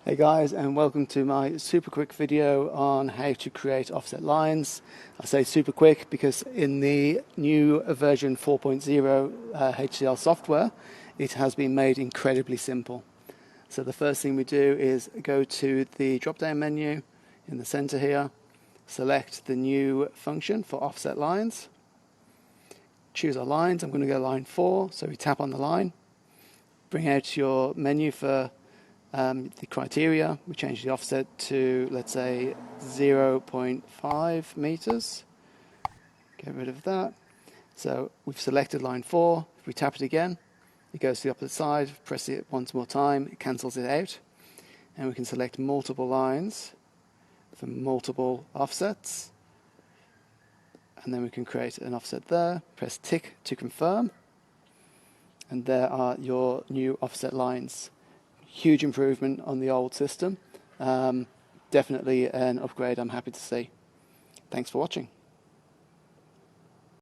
Hey guys, and welcome to my super quick video on how to create offset lines. I say super quick because in the new version 4.0 HCL software, it has been made incredibly simple. So the first thing we do is go to the drop-down menu in the center here, select the new function for offset lines, choose our lines. I'm going to go line 4, so we tap on the line, bring out your menu for the criteria. We change the offset to, let's say, 0.5 meters. Get rid of that. So we've selected line 4. If we tap it again, it goes to the opposite side. Press it once more time, it cancels it out. And we can select multiple lines for multiple offsets. And then we can create an offset there. Press tick to confirm. And there are your new offset lines. Huge improvement on the old system. Definitely an upgrade I'm happy to see. Thanks for watching.